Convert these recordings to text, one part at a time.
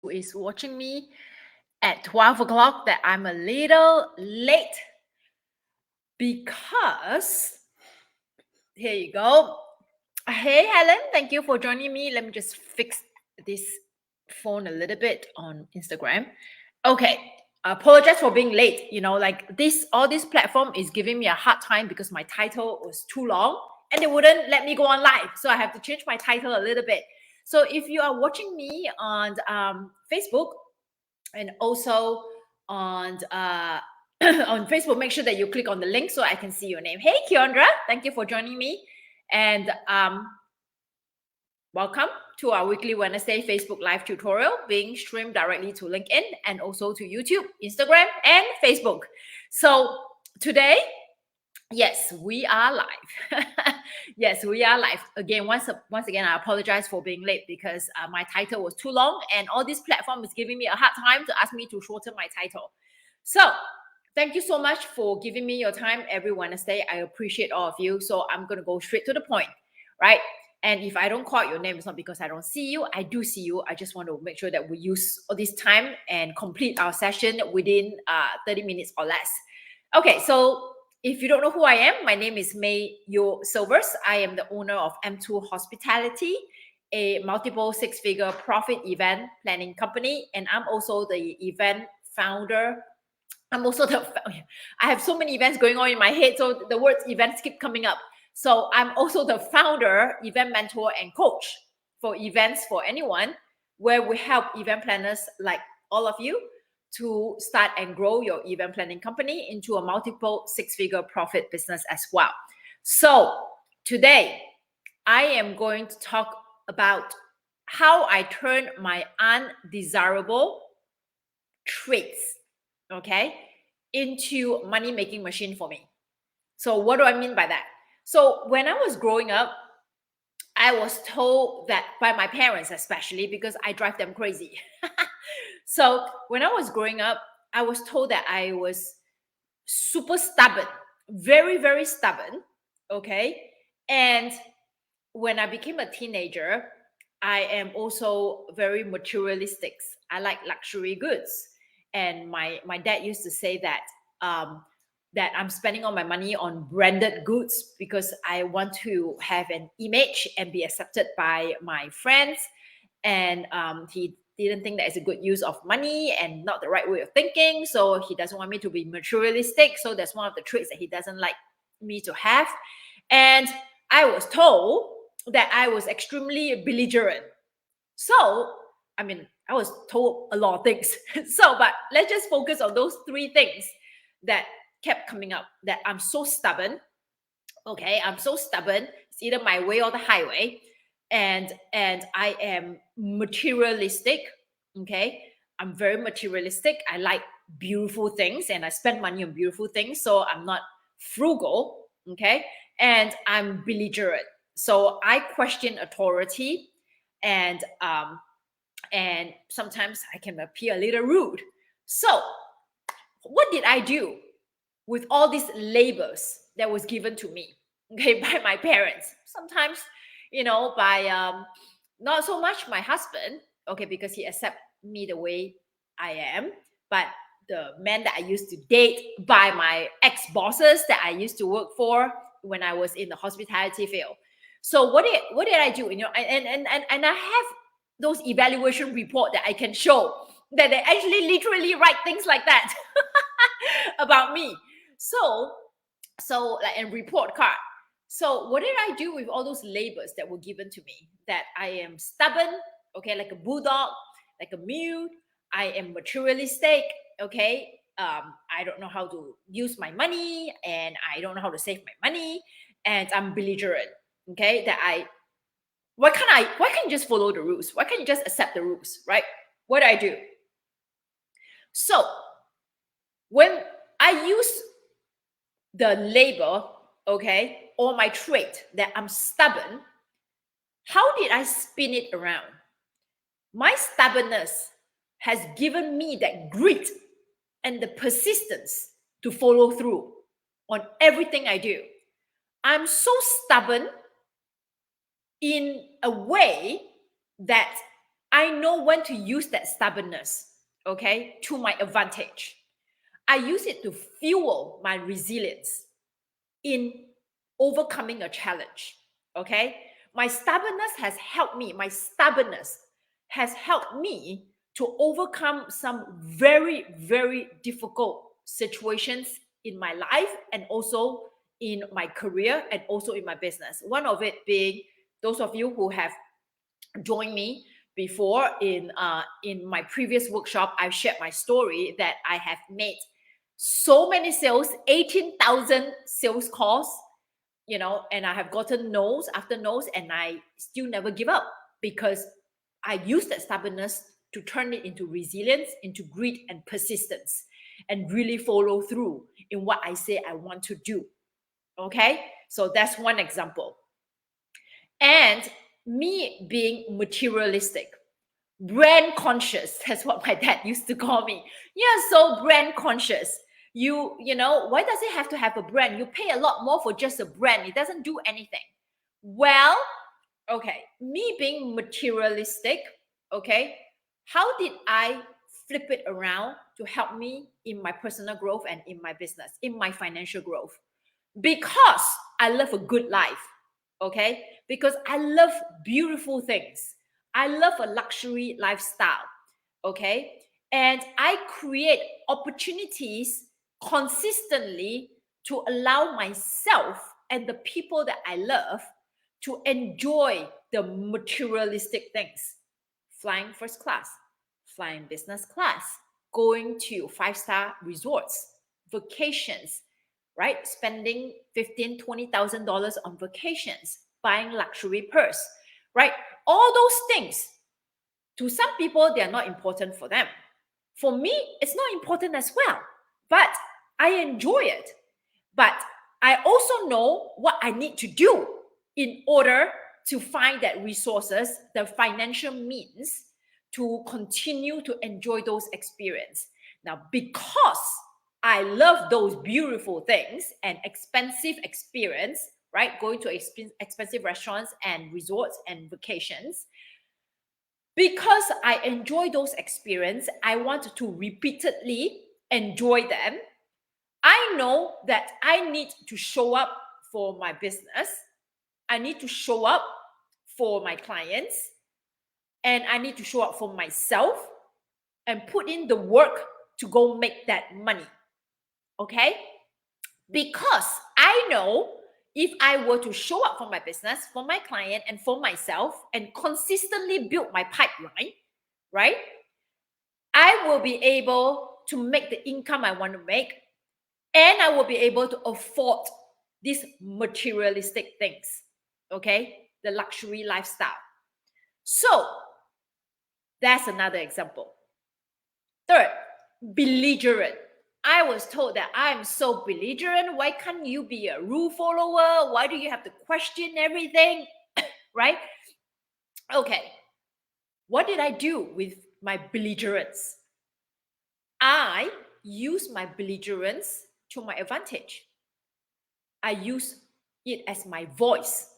who is watching me at 12 o'clock that I'm a little late because here you go. Hey, Helen, thank you for joining me. Let me just fix this phone a little bit on Instagram. Okay, apologize for being late. Like all this platform is giving me a hard time because my title was too long and they wouldn't let me go on live. So I have to change my title a little bit. So if you are watching me on Facebook and also on on Facebook, make sure that you click on the link so I can see your name. Hey, Keandra, thank you for joining me. And welcome to our weekly Wednesday Facebook live tutorial being streamed directly to LinkedIn and also to YouTube, Instagram, and Facebook. So today, yes, we are live. Yes, we are live. Again, once again, I apologize for being late because my title was too long and all this platform is giving me a hard time to ask me to shorten my title. So thank you so much for giving me your time every Wednesday. I appreciate all of you. So I'm going to go straight to the point, right? And if I don't call your name, it's not because I don't see you. I do see you. I just want to make sure that we use all this time and complete our session within 30 minutes or less. Okay, so if you don't know who I am, my name is May Yo Silvers. I am the owner of M2 Hospitality, a multiple six-figure profit event planning company. And I'm also the event founder. I have so many events going on in my head, so the words events keep coming up. So I'm also the founder, event mentor, and coach for events for anyone, where we help event planners like all of you to start and grow your event planning company into a multiple six-figure profit business as well. So today, I am going to talk about how I turn my undesirable traits, okay, into money-making machine for me. So what do I mean by that? So when I was growing up, I was told that by my parents, especially because I drive them crazy. So when I was growing up, I was told that I was super stubborn, very, very stubborn. Okay. And when I became a teenager, I am also very materialistic. I like luxury goods. And my dad used to say that that I'm spending all my money on branded goods because I want to have an image and be accepted by my friends. And he didn't think that it's a good use of money and not the right way of thinking. So he doesn't want me to be materialistic. So that's one of the traits that he doesn't like me to have. And I was told that I was extremely belligerent. So, I was told a lot of things. But let's just focus on those three things that kept coming up. That I'm so stubborn. Okay, I'm so stubborn. It's either my way or the highway. And I am materialistic. Okay, I'm very materialistic. I like beautiful things and I spend money on beautiful things. So I'm not frugal. Okay, and I'm belligerent. So I question authority, and sometimes I can appear a little rude. So what did I do with all these labels that was given to me, okay, by my parents? Sometimes, by not so much my husband, okay, because he accepts me the way I am, but the man that I used to date, by my ex-bosses that I used to work for when I was in the hospitality field. So what did I do? And I have those evaluation report that I can show that they actually literally write things like that about me. So like a report card. So what did I do with all those labels that were given to me? That I am stubborn, okay, like a bulldog, like a mule. I am materialistic, okay. I don't know how to use my money, and I don't know how to save my money, and I'm belligerent, okay. Why can't you just follow the rules? Why can't you just accept the rules, right? What do I do? So when I use the label, okay, or my trait that I'm stubborn, how did I spin it around? My stubbornness has given me that grit and the persistence to follow through on everything I do. I'm so stubborn in a way that I know when to use that stubbornness, okay, to my advantage. I use it to fuel my resilience in overcoming a challenge, okay? My stubbornness has helped me to overcome some very, very difficult situations in my life and also in my career and also in my business. One of it being, those of you who have joined me before in my previous workshop, I've shared my story that I have made so many sales, 18,000 sales calls, and I have gotten no's after no's, and I still never give up because I use that stubbornness to turn it into resilience, into grit and persistence, and really follow through in what I say I want to do. Okay, so that's one example. And me being materialistic, brand conscious, that's what my dad used to call me. Yeah, so brand conscious. You know, why does it have to have a brand? You pay a lot more for just a brand. It doesn't do anything. Well, okay, me being materialistic, okay, how did I flip it around to help me in my personal growth and in my business, in my financial growth? Because I love a good life, okay? Because I love beautiful things. I love a luxury lifestyle, okay? And I create opportunities consistently to allow myself and the people that I love to enjoy the materialistic things. Flying first class, flying business class, going to 5-star resorts, vacations, right? Spending $15,000, $20,000 on vacations, buying luxury purse, right? All those things, to some people, they are not important for them. For me, it's not important as well, but I enjoy it. But I also know what I need to do in order to find that resources, the financial means to continue to enjoy those experiences. Now, because I love those beautiful things and expensive experience, right? Going to expensive restaurants and resorts and vacations. Because I enjoy those experiences, I want to repeatedly enjoy them. I know that I need to show up for my business. I need to show up for my clients. And I need to show up for myself and put in the work to go make that money. Okay? Because I know if I were to show up for my business, for my client, and for myself, and consistently build my pipeline, right? I will be able to make the income I want to make, and I will be able to afford these materialistic things, okay? The luxury lifestyle. So that's another example. Third, belligerent. I was told that I'm so belligerent. Why can't you be a rule follower? Why do you have to question everything? Right? Okay. What did I do with my belligerence? I use my belligerence to my advantage. I use it as my voice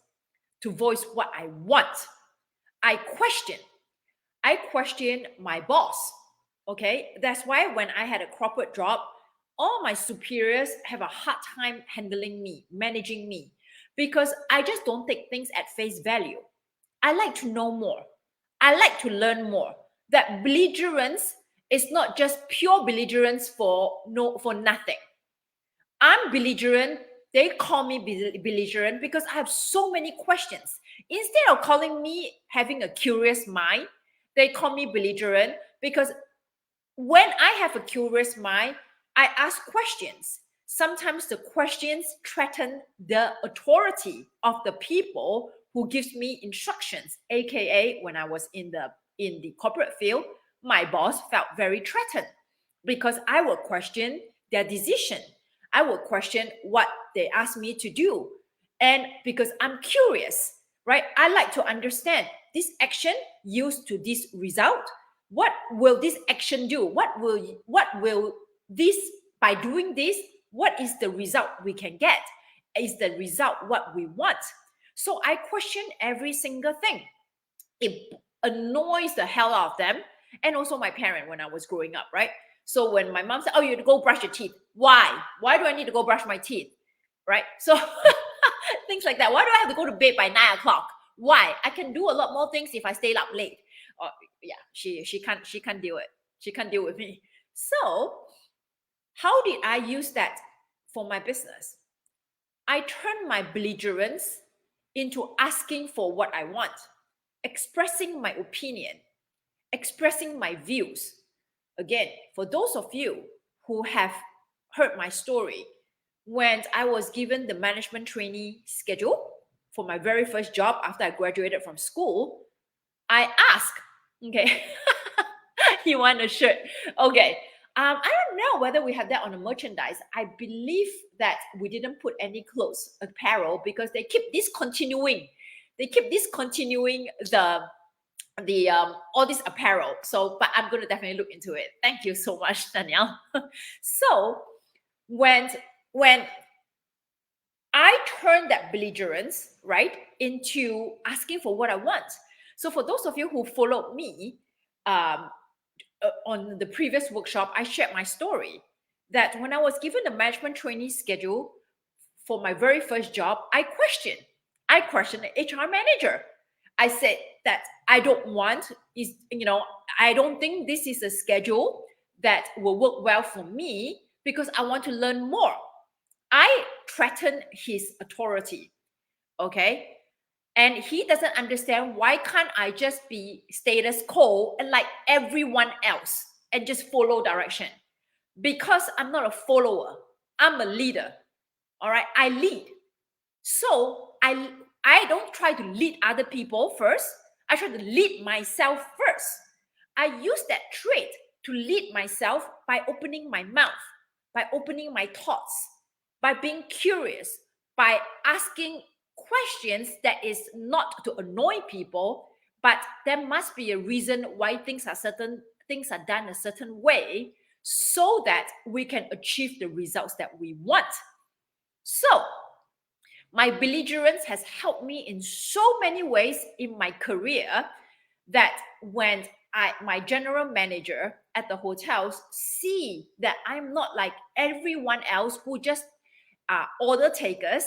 to voice what I want. I question my boss. Okay, that's why when I had a corporate job, all my superiors have a hard time handling me, managing me, because I just don't take things at face value. I like to know more. I like to learn more. That belligerence is not just pure belligerence for nothing. I'm belligerent. They call me belligerent because I have so many questions. Instead of calling me having a curious mind, they call me belligerent because when I have a curious mind, I ask questions. Sometimes the questions threaten the authority of the people who gives me instructions. AKA, when I was in the corporate field, my boss felt very threatened because I would question their decision. I would question what they asked me to do. And because I'm curious, right? I like to understand this action used to this result. What will this action do? What will this, by doing this, what is the result we can get? Is the result what we want? So I question every single thing. annoys the hell out of them, and also my parent when I was growing up, right? So when my mom said, oh, you have to go brush your teeth. Why? Why do I need to go brush my teeth? Right? So things like that. Why do I have to go to bed by 9 o'clock? Why? I can do a lot more things if I stay up late. Yeah, she can't deal it. She can't deal with me. So how did I use that for my business? I turned my belligerence into asking for what I want, expressing my opinion, expressing my views. Again, for those of you who have heard my story, when I was given the management trainee schedule for my very first job after I graduated from school, I asked, okay, you want a shirt? Okay. I don't know whether we have that on the merchandise. I believe that we didn't put any clothes, apparel, because they keep discontinuing. They keep discontinuing the all this apparel. So, but I'm going to definitely look into it. Thank you so much, Danielle. So, when I turned that belligerence, right, into asking for what I want. So, for those of you who followed me, on the previous workshop, I shared my story that when I was given the management trainee schedule for my very first job, I questioned the HR manager. I said that I don't think this is a schedule that will work well for me because I want to learn more. I threatened his authority. Okay. And he doesn't understand, why can't I just be status quo and like everyone else and just follow direction? Because I'm not a follower, I'm a leader. All right, I lead. So I don't try to lead other people first. I try to lead myself first. I use that trait to lead myself by opening my mouth, by opening my thoughts, by being curious, by asking questions that is not to annoy people, but there must be a reason why things are done a certain way so that we can achieve the results that we want. So my belligerence has helped me in so many ways in my career that when my general manager at the hotels see that I'm not like everyone else who just are order takers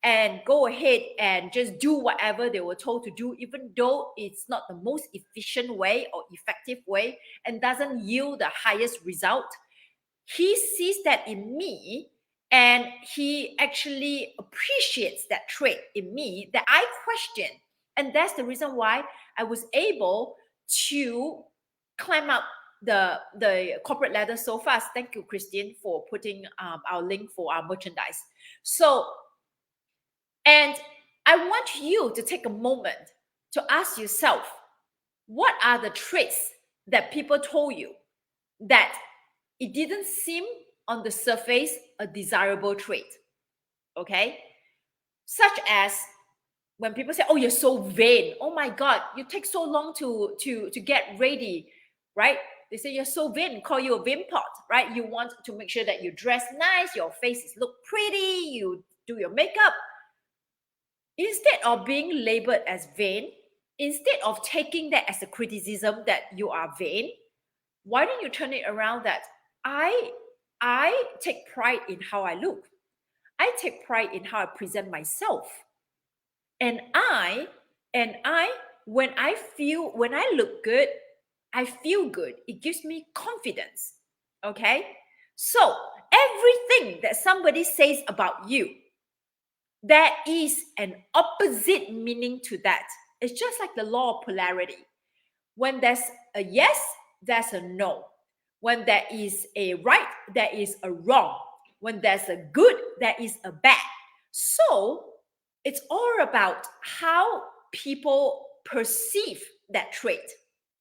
and go ahead and just do whatever they were told to do, even though it's not the most efficient way or effective way and doesn't yield the highest result, he sees that in me. And he actually appreciates that trait in me that I question. And that's the reason why I was able to climb up the corporate ladder so fast. Thank you, Christine, for putting our link for our merchandise. So, and I want you to take a moment to ask yourself, what are the traits that people told you that it didn't seem on the surface a desirable trait? Okay, such as when people say, oh, you're so vain, oh my god, you take so long to get ready, right? They say you're so vain, call you a vain pot, right? You want to make sure that you dress nice, your face look pretty, you do your makeup. Instead of being labeled as vain, instead of taking that as a criticism that you are vain, why don't you turn it around that I take pride in how I look. I take pride in how I present myself. And when I look good, I feel good. It gives me confidence. Okay? So everything that somebody says about you, there is an opposite meaning to that. It's just like the law of polarity. When there's a yes, there's a no. When there is a right, there is a wrong. When there's a good, there is a bad. So it's all about how people perceive that trait,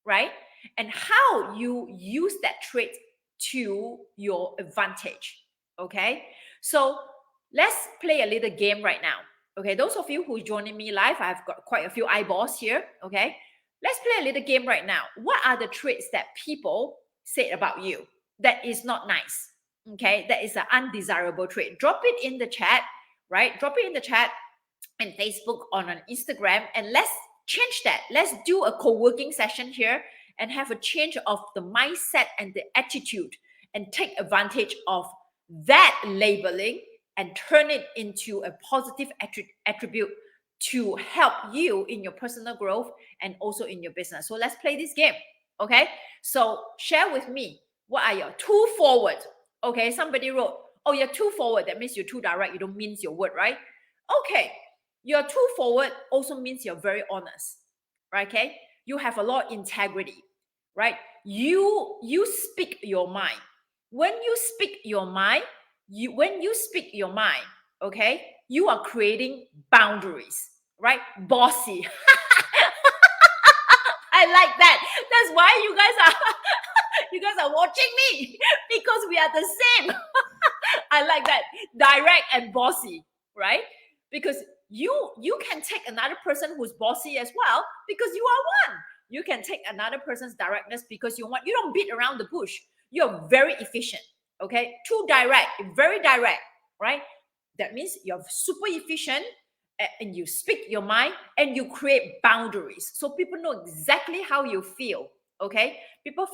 right? And how you use that trait to your advantage. Okay? So let's play a little game right now. Okay, those of you who are joining me live, I've got quite a few eyeballs here. Okay, let's play a little game right now. What are the traits that people say about you that is not nice? Okay, that is an undesirable trait. Drop it in the chat, right? Drop it in the chat and Facebook, on Instagram, and let's change that. Let's do a co-working session here and have a change of the mindset and the attitude and take advantage of that labeling and turn it into a positive attribute to help you in your personal growth and also in your business. So let's play this game. Okay, so share with me, what are your too forward? Okay, somebody wrote, oh, you're too forward. That means you're too direct. You don't mince your word, right? Okay, you're too forward also means you're very honest, right? Okay, you have a lot of integrity, right? You speak your mind. When you speak your mind, okay, you are creating boundaries, right? Bossy. I like that. That's why you guys are watching me, because we are the same. I like that. Direct and bossy, right? Because you can take another person who's bossy as well, because you are one. You can take another person's directness because you don't beat around the bush. You're very efficient. Okay, too direct, very direct, right? That means you're super efficient, and you speak your mind and you create boundaries so people know exactly how you feel. Okay, people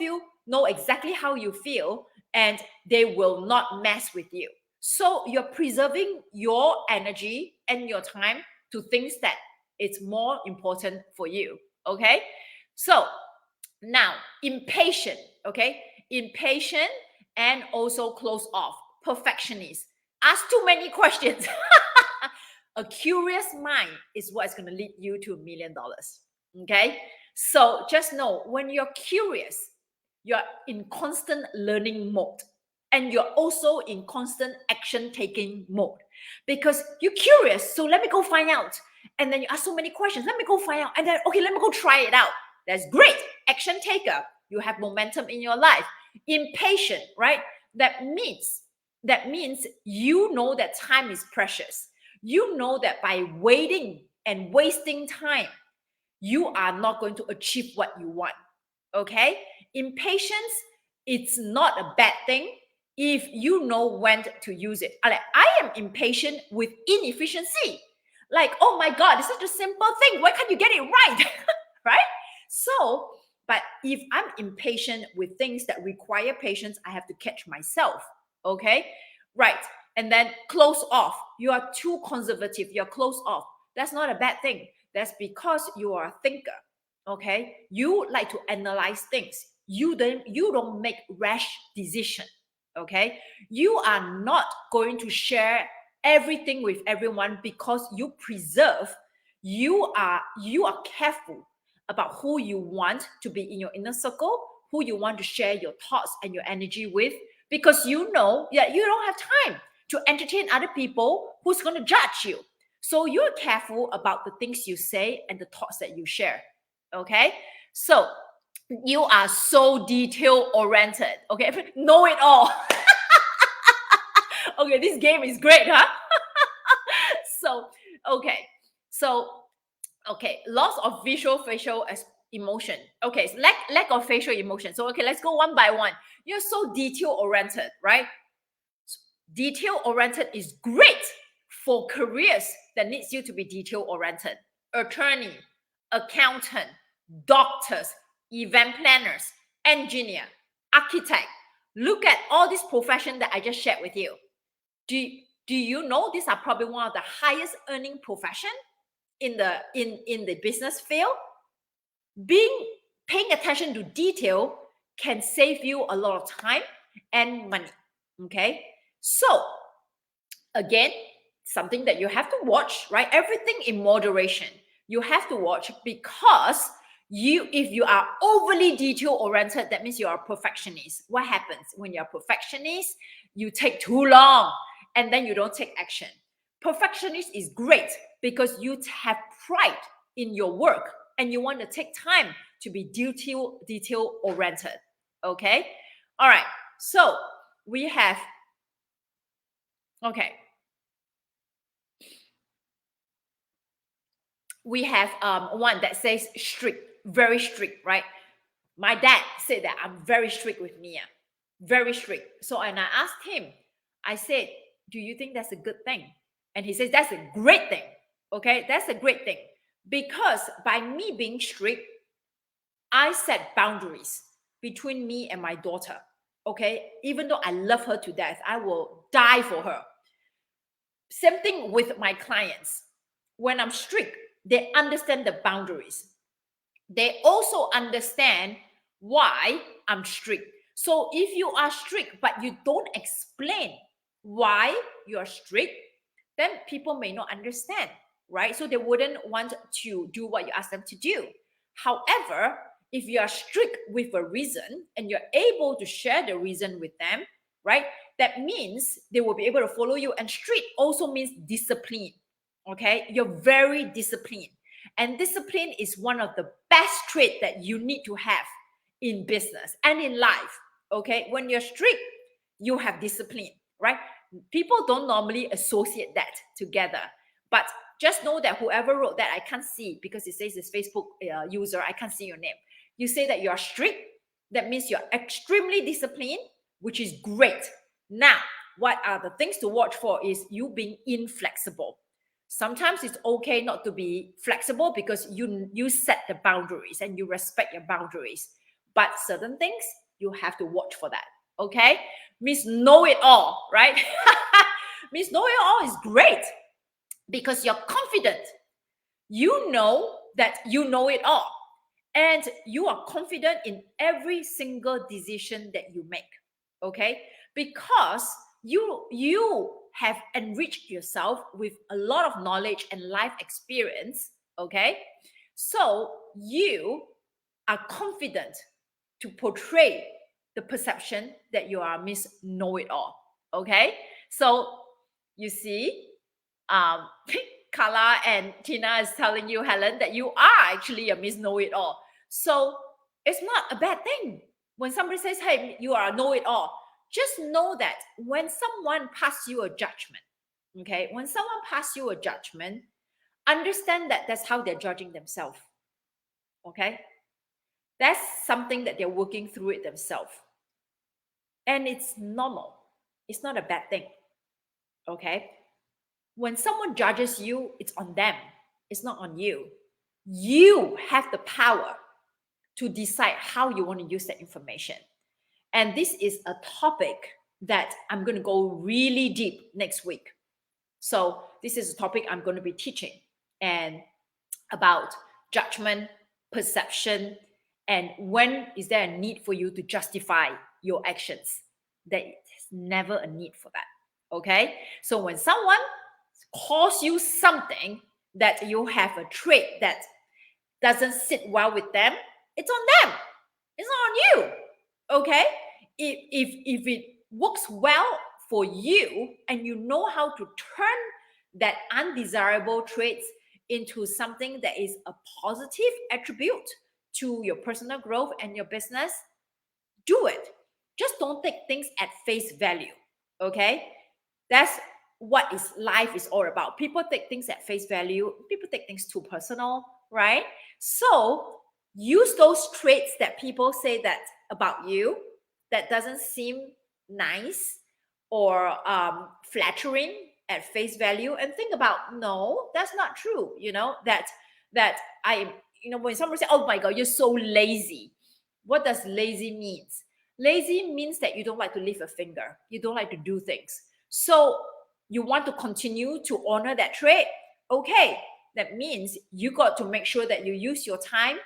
know exactly how you feel and they will not mess with you. So you're preserving your energy and your time to things that it's more important for you. Okay, so now impatient. Okay, impatient and also close off, perfectionist, ask too many questions. A curious mind is what's going to lead you to $1 million. Okay, so just know, when you're curious, you're in constant learning mode, and you're also in constant action taking mode, because you're curious. So let me go find out, and then you ask so many questions. Let me go find out, and then okay, let me go try it out. That's great. Action taker. You have momentum in your life. Impatient, right? That means you know that time is precious. You know that by waiting and wasting time, you are not going to achieve what you want. Okay? Impatience, it's not a bad thing if you know when to use it. Like, I am impatient with inefficiency. Like, oh my God, it's such a simple thing. Why can't you get it right? Right? So, but if I'm impatient with things that require patience, I have to catch myself. Okay? Right. And then close off. You are too conservative. You're close off. That's not a bad thing. That's because you are a thinker. Okay? You like to analyze things. You don't make rash decision. Okay? You are not going to share everything with everyone because you preserve. You are careful about who you want to be in your inner circle, who you want to share your thoughts and your energy with, because you know that you don't have time to entertain other people who's going to judge you. So you're careful about the things you say and the thoughts that you share. Okay? So you are so detail oriented. Okay? Know it all. Okay, this game is great, huh? So, okay. So, okay, loss of facial emotion. Okay, so lack of facial emotion. So, okay, let's go one by one. You're so detail oriented, right? Detail oriented is great for careers that needs you to be detail oriented. Attorney, accountant, doctors, event planners, engineer, architect. Look at all these professions that I just shared with you. Do you know these are probably one of the highest earning profession in the business field? Paying attention to detail can save you a lot of time and money. Okay, so again, something that you have to watch, right? Everything in moderation. You have to watch, because if you are overly detail oriented, that means you are a perfectionist. What happens when you're a perfectionist? You take too long and then you don't take action. Perfectionist is great because you have pride in your work and you want to take time to be detail oriented. Okay, all right, so we have, okay, we have one that says strict, very strict, right? My dad said that I'm very strict with Mia, very strict. So, and I asked him, I said, do you think that's a good thing? And he says, that's a great thing. Okay, that's a great thing. Because by me being strict, I set boundaries between me and my daughter. Okay, even though I love her to death, I will die for her. Same thing with my clients. When I'm strict, they understand the boundaries. They also understand why I'm strict. So if you are strict, but you don't explain why you are strict, then people may not understand, right? So they wouldn't want to do what you ask them to do. However, if you are strict with a reason and you're able to share the reason with them, right, that means they will be able to follow you. And strict also means discipline. Okay, you're very disciplined. And discipline is one of the best traits that you need to have in business and in life. Okay, when you're strict, you have discipline, right? People don't normally associate that together. But just know that whoever wrote that, I can't see because it says it's Facebook user. I can't see your name. You say that you're strict. That means you're extremely disciplined, which is great. Now, what are the things to watch for is you being inflexible. Sometimes it's okay not to be flexible because you set the boundaries and you respect your boundaries. But certain things, you have to watch for that. Okay? Miss Know It All, right? Miss Know It All is great because you're confident. You know that you know it all. And you are confident in every single decision that you make. Okay? Because you have enriched yourself with a lot of knowledge and life experience. Okay? So you are confident to portray the perception that you are Miss Know It All. Okay? So you see, Carla and Tina is telling you, Helen, that you are actually a Miss Know It All. So it's not a bad thing when somebody says, hey, you are a know it all. Just know that when someone passes you a judgment, okay, when someone passes you a judgment, understand that that's how they're judging themselves. Okay? That's something that they're working through it themselves. And it's normal. It's not a bad thing. Okay? When someone judges you, it's on them. It's not on you. You have the power to decide how you want to use that information. And this is a topic that I'm going to go really deep next week. So this is a topic I'm going to be teaching and about judgment, perception, and when is there a need for you to justify your actions. There's never a need for that. Okay? So when someone calls you something that you have a trait that doesn't sit well with them, it's on them. It's not on you. Okay? If it works well for you and you know how to turn that undesirable traits into something that is a positive attribute to your personal growth and your business, do it. Just don't take things at face value. Okay? That's what life is all about. People take things at face value. People take things too personal, right? So use those traits that people say that about you that doesn't seem nice or flattering at face value, and think about, no, that's not true. That I, when someone says, oh my God, you're so lazy. What does lazy means? Lazy means that you don't like to lift a finger. You don't like to do things. So you want to continue to honor that trait. Okay, that means you got to make sure that you use your time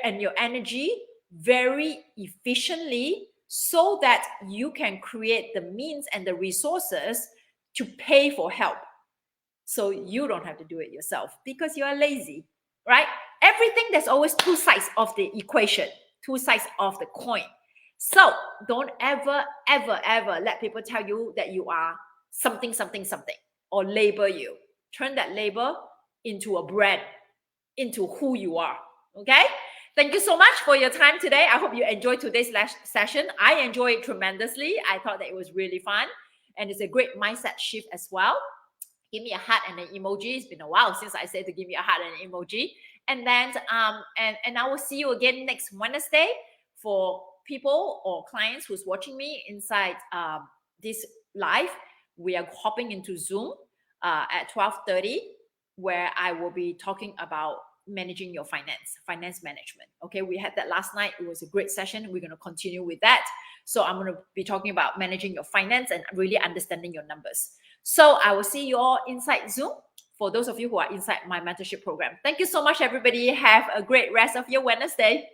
and your energy very efficiently so that you can create the means and the resources to pay for help. So you don't have to do it yourself because you are lazy, right? Everything, there's always two sides of the equation, two sides of the coin. So don't ever, ever, ever let people tell you that you are something, something, something, or label you. Turn that label into a brand, into who you are. Okay? Thank you so much for your time today. I hope you enjoyed today's session. I enjoyed it tremendously. I thought that it was really fun. And it's a great mindset shift as well. Give me a heart and an emoji. It's been a while since I said to give me a heart and an emoji. And then and I will see you again next Wednesday. For people or clients who's watching me inside this live, we are hopping into Zoom at 12:30 where I will be talking about managing your finance management. Okay, we had that last night. It was a great session. We're going to continue with that. So I'm going to be talking about managing your finance and really understanding your numbers. So I will see you all inside Zoom. For those of you who are inside my mentorship program. Thank you so much, everybody. Have a great rest of your Wednesday.